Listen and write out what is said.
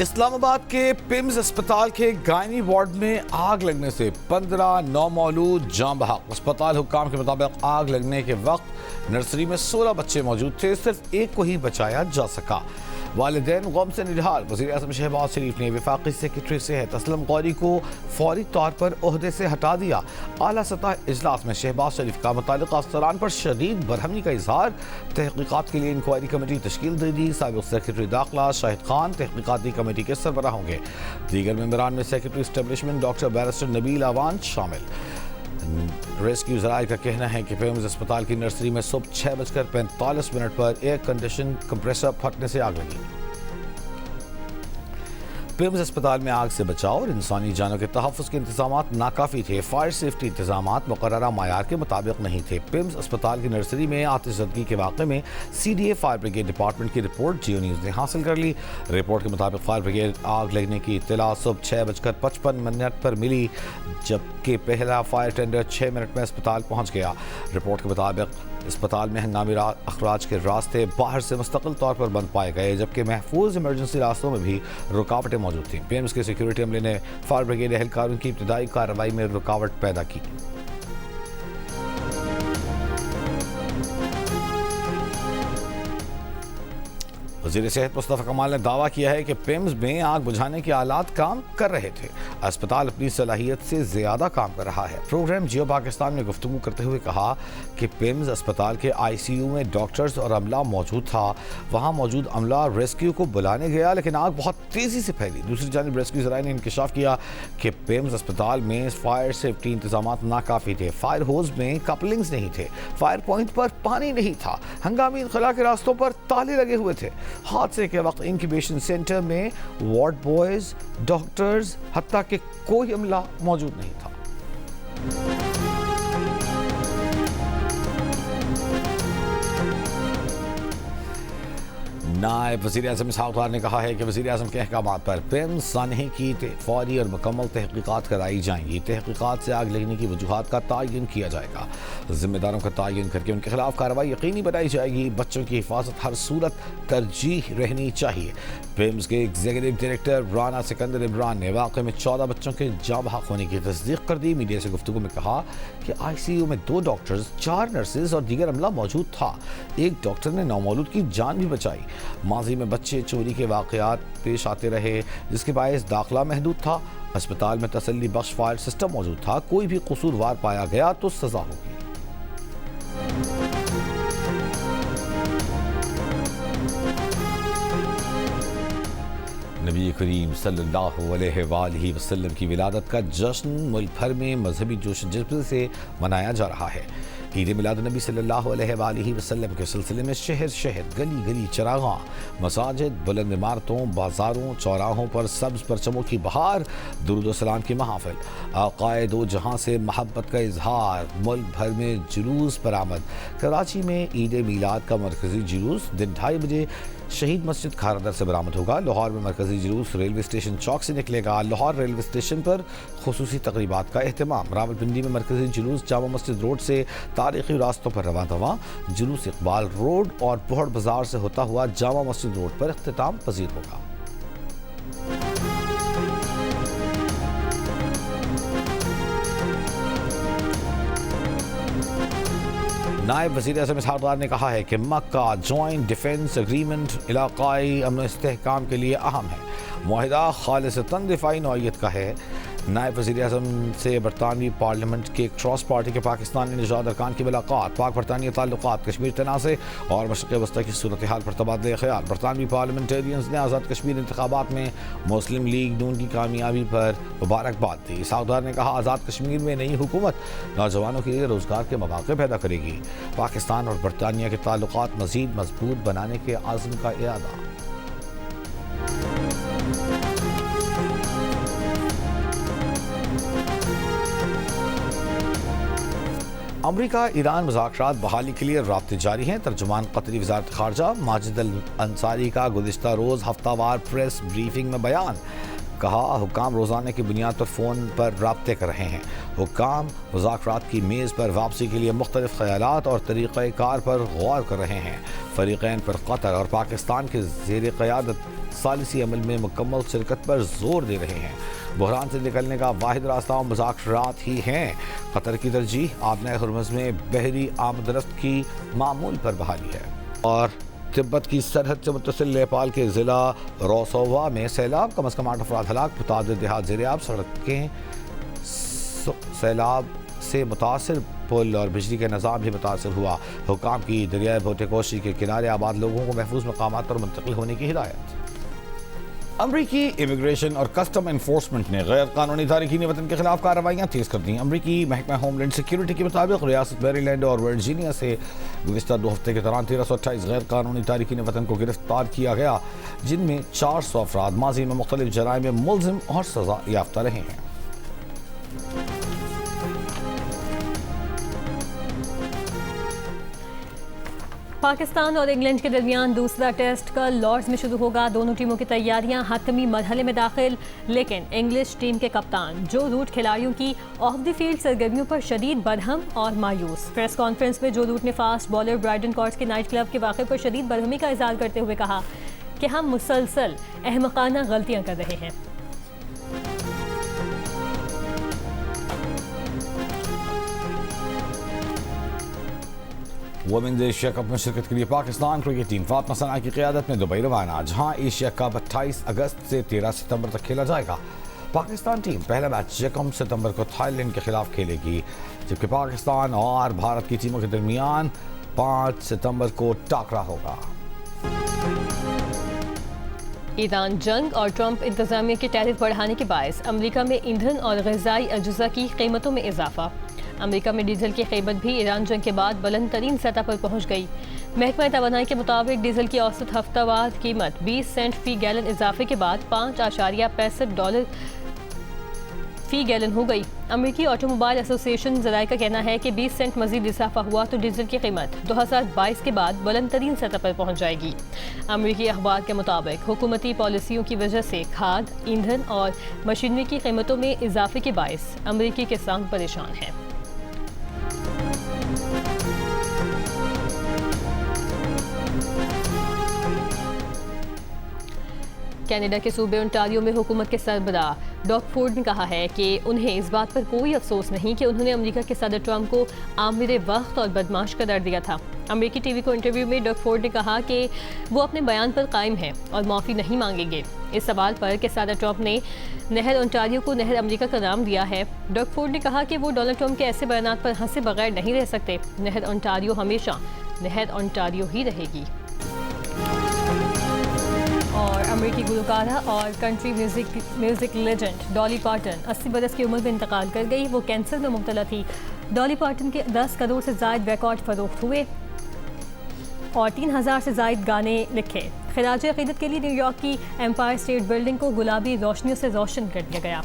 اسلام آباد کے پیمز اسپتال کے گائنی وارڈ میں آگ لگنے سے 15 نومولود جاں بحق۔ اسپتال حکام کے مطابق آگ لگنے کے وقت نرسری میں 16 بچے موجود تھے، صرف ایک کو ہی بچایا جا سکا۔ والدین غم سے نڈھال۔ وزیر اعظم شہباز شریف نے وفاقی سیکرٹری صحت اسلم غوری کو فوری طور پر عہدے سے ہٹا دیا۔ اعلیٰ سطح اجلاس میں شہباز شریف کا متعلقہ افسران پر شدید برہمی کا اظہار۔ تحقیقات کے لیے انکوائری کمیٹی تشکیل دے دی۔ سابق سیکرٹری داخلہ شاہد خان تحقیقاتی کمیٹی کے سربراہ ہوں گے۔ دیگر ممبران میں سیکرٹری اسٹیبلشمنٹ ڈاکٹر بیرسٹر نبیل آوان شامل۔ ریسکیو ذرائع کا کہنا ہے کہ پیمز اسپتال کی نرسری میں صبح 6:45 پر ایئر کنڈیشن کمپریسر پھٹنے سے آگ لگی۔ پیمز اسپتال میں آگ سے بچاؤ اور انسانی جانوں کے تحفظ کے انتظامات ناکافی تھے۔ فائر سیفٹی انتظامات مقررہ معیار کے مطابق نہیں تھے۔ پیمز اسپتال کی نرسری میں آتش زدگی کے واقعے میں C D A fire brigade department کی رپورٹ جیو نیوز نے حاصل کر لی۔ رپورٹ کے مطابق فائر بریگیڈ آگ لگنے کی اطلاع صبح 6:55 پر ملی، جبکہ پہلا فائر ٹینڈر 6 منٹ میں اسپتال پہنچ گیا۔ رپورٹ کے مطابق اسپتال میں ہنگامی اخراج کے راستے باہر سے مستقل طور پر بند پائے گئے، جبکہ محفوظ ایمرجنسی راستوں میں بھی رکاوٹیں موجود تھیں۔ پیمز کے سیکیورٹی عملے نے فائر بریگیڈ اہلکاروں کی ابتدائی کارروائی میں رکاوٹ پیدا کی۔ وزیر صحت مصطفیٰ کمال نے دعویٰ کیا ہے کہ پیمز میں آگ بجھانے کے آلات کام کر رہے تھے۔ اسپتال اپنی صلاحیت سے زیادہ کام کر رہا ہے۔ پروگرام جیو پاکستان میں گفتگو کرتے ہوئے کہا کہ پیمز اسپتال کے آئی سی یو میں ڈاکٹرز اور عملہ موجود تھا۔ وہاں موجود عملہ ریسکیو کو بلانے گیا، لیکن آگ بہت تیزی سے پھیلی۔ دوسری جانب ریسکیو ذرائع نے انکشاف کیا کہ پیمز اسپتال میں فائر سیفٹی انتظامات ناکافی تھے۔ فائر ہوز میں کپلنگز نہیں تھے، فائر پوائنٹ پر پانی نہیں تھا، ہنگامی انخلا کے راستوں پر تالے لگے ہوئے تھے۔ حادثے کے وقت انکیوبیشن سینٹر میں وارڈ بوائز، ڈاکٹرز، حتیٰ کہ کوئی عملہ موجود نہیں تھا۔ نائب وزیر اعظم اسحاق ڈار نے کہا ہے کہ وزیر اعظم کے احکامات پر پیمز سانحے کی فوری اور مکمل تحقیقات کرائی جائیں گی۔ تحقیقات سے آگ لگنے کی وجوہات کا تعین کیا جائے گا۔ ذمہ داروں کا تعین کر کے ان کے خلاف کارروائی یقینی بنائی جائے گی۔ بچوں کی حفاظت ہر صورت ترجیح رہنی چاہیے۔ پیمز کے ایگزیکٹو ڈائریکٹر رانا سکندر عمران نے واقعے میں 14 بچوں کے جاں بحق ہونے کی تصدیق کر دی۔ میڈیا سے گفتگو میں کہا کہ آئی سی یو میں 2 ڈاکٹرز، 4 نرسز اور دیگر عملہ موجود تھا۔ ایک ڈاکٹر نے نومولود کی جان بھی بچائی۔ ماضی میں بچے چوری کے واقعات پیش آتے رہے، جس کے باعث داخلہ محدود تھا۔ اسپتال میں تسلی بخش فائر سسٹم موجود تھا۔ کوئی بھی قصوروار پایا گیا تو سزا ہوگی۔ نبی کریم صلی اللہ علیہ وآلہ وسلم کی ولادت کا جشن ملک بھر میں مذہبی جوش و جذبے سے منایا جا رہا ہے۔ عید میلاد النبی صلی اللہ علیہ وآلہ وسلم کے سلسلے میں شہر شہر، گلی گلی چراغاں، مساجد، بلند عمارتوں، بازاروں، چوراہوں پر سبز پرچموں کی بہار، درود و سلام کی محافل، آقائے دو جہاں سے محبت کا اظہار۔ ملک بھر میں جلوس برآمد۔ کراچی میں عید میلاد کا مرکزی جلوس دن 2:30 بجے شہید مسجد کھارا سے برآمد ہوگا۔ لاہور میں مرکزی جلوس ریلوے اسٹیشن چوک سے نکلے گا۔ لاہور ریلوے اسٹیشن پر خصوصی تقریبات کا اہتمام۔ راولپنڈی میں مرکزی جلوس جامع مسجد روڈ سے تاریخی راستوں پر رواں دواں۔ جلوس اقبال روڈ اور بہڑ بازار سے ہوتا ہوا جامع مسجد روڈ پر اختتام پذیر ہوگا۔ نائب وزیر اعظم اسحاق ڈار نے کہا ہے کہ مکہ جوائنٹ ڈیفنس ایگریمنٹ علاقائی امن و استحکام کے لیے اہم ہے۔ معاہدہ خالصتاً دفاعی نوعیت کا ہے۔ نائب وزیر اعظم سے برطانوی پارلیمنٹ کے کراس پارٹی کے پاکستانی نژاد ارکان کی ملاقات۔ پاک برطانیہ تعلقات، کشمیر تنازع اور مشرق وسطی کی صورتحال پر تبادلہ خیال۔ برطانوی پارلیمنٹیرینز نے آزاد کشمیر انتخابات میں مسلم لیگ نون کی کامیابی پر مبارکباد دی۔ اسحاق ڈار نے کہا آزاد کشمیر میں نئی حکومت نوجوانوں کے لیے روزگار کے مواقع پیدا کرے گی۔ پاکستان اور برطانیہ کے تعلقات مزید مضبوط بنانے کے عزم کا اعادہ۔ امریکہ ایران مذاکرات بحالی کے لیے رابطے جاری ہیں۔ ترجمان قطری وزارت خارجہ ماجد الانصاری کا گزشتہ روز ہفتہ وار پریس بریفنگ میں بیان۔ کہا حکام روزانہ کی بنیاد پر فون پر رابطے کر رہے ہیں. حکام مذاکرات کی میز پر واپسی کے لیے مختلف خیالات اور طریقہ کار پر غور کر رہے ہیں. فریقین پر قطر اور پاکستان کے زیر قیادت ثالثی عمل میں مکمل شرکت پر زور دے رہے ہیں. بحران سے نکلنے کا واحد راستہ مذاکرات ہی ہیں. قطر کی ترجیح آبنۂ ہرمز میں بحری آمد و رفت کی معمول پر بحالی ہے. اور تبت کی سرحد سے متصل نیپال کے ضلع روسووا میں سیلاب، کم از کم 8 افراد ہلاک، متعدد دیہات زیر آب، سڑکیں سیلاب سے متاثر، پل اور بجلی کا نظام بھی متاثر ہوا. حکام کی دریائے بھوٹے کوشی کے کنارے آباد لوگوں کو محفوظ مقامات پر منتقل ہونے کی ہدایت. امریکی امیگریشن اور کسٹم انفورسمنٹ نے غیر قانونی تارکین وطن کے خلاف کارروائیاں تیز کر دیں. امریکی محکمہ ہوم لینڈ سیکیورٹی کے مطابق ریاست میری لینڈ اور ورجینیا سے گزشتہ 2 ہفتے کے دوران 1328 غیر قانونی تارکین وطن کو گرفتار کیا گیا، جن میں 400 افراد ماضی میں مختلف جرائم میں ملزم اور سزا یافتہ رہے ہیں. پاکستان اور انگلینڈ کے درمیان دوسرا ٹیسٹ کل لارڈز میں شروع ہوگا. دونوں ٹیموں کی تیاریاں حتمی مرحلے میں داخل، لیکن انگلش ٹیم کے کپتان جو روٹ کھلاڑیوں کی آف دی فیلڈ سرگرمیوں پر شدید برہم اور مایوس. پریس کانفرنس میں جو روٹ نے فاسٹ بالر برائڈن کارٹس کے نائٹ کلب کے واقعے پر شدید برہمی کا اظہار کرتے ہوئے کہا کہ ہم مسلسل احمقانہ غلطیاں کر رہے ہیں. وومنز ایشیا کپ میں شرکت کے لیے پاکستان کرکٹ ٹیم فاطمہ ثنا کی قیادت میں دبئی روانہ، جہاں ایشیا کپ 28 اگست سے 13 ستمبر تک کھیلا جائے گا. پاکستان ٹیم پہلا میچ 1 ستمبر کو تھائی لینڈ کے خلاف کھیلے گی، جبکہ پاکستان اور بھارت کی ٹیموں کے درمیان 5 ستمبر کو ٹاکرا ہوگا. ایران جنگ اور ٹرمپ انتظامیہ کے ٹیرف بڑھانے کے باعث امریکہ میں ایندھن اور غذائی اجزاء کی قیمتوں میں اضافہ. امریکہ میں ڈیزل کی قیمت بھی ایران جنگ کے بعد بلند ترین سطح پر پہنچ گئی. محکمہ توانائی کے مطابق ڈیزل کی اوسط ہفتہ وار قیمت 20 سینٹ فی گیلن اضافے کے بعد $5.65 فی گیلن ہو گئی. امریکی آٹو موبائل ایسوسی ایشن ذرائع کا کہنا ہے کہ 20 سینٹ مزید اضافہ ہوا تو ڈیزل کی قیمت 2022 کے بعد بلند ترین سطح پر پہنچ جائے گی. امریکی اخبار کے مطابق حکومتی پالیسیوں کی وجہ سے کھاد، ایندھن اور مشینری کی قیمتوں میں اضافے کے باعث امریکی کسان پریشان ہیں. کینیڈا کے صوبے انٹاریو میں حکومت کے سربراہ ڈاگ فورڈ نے کہا ہے کہ انہیں اس بات پر کوئی افسوس نہیں کہ انہوں نے امریکہ کے صدر ٹرمپ کو آمر وقت اور بدمعاش قرار دیا تھا. امریکی ٹی وی کو انٹرویو میں ڈاگ فورڈ نے کہا کہ وہ اپنے بیان پر قائم ہیں اور معافی نہیں مانگیں گے. اس سوال پر کہ صدر ٹرمپ نے نہر انٹاریو کو نہر امریکہ کا نام دیا ہے، ڈاگ فورڈ نے کہا کہ وہ ڈونلڈ ٹرمپ کے ایسے بیانات پر ہنسے بغیر نہیں رہ سکتے. نہر انٹاریو ہمیشہ نہر انٹاریو ہی رہے گی. اور امریکی گلوکارہ اور کنٹری میوزک لیجنڈ ڈالی پارٹن 80 برس کی عمر میں انتقال کر گئی. وہ کینسر میں مبتلا تھی. ڈالی پارٹن کے 10 کروڑ سے زائد ریکارڈ فروخت ہوئے اور 3000 سے زائد گانے لکھے. خراج عقیدت کے لیے نیو یارک کی ایمپائر اسٹیٹ بلڈنگ کو گلابی روشنیوں سے روشن کر دیا گیا.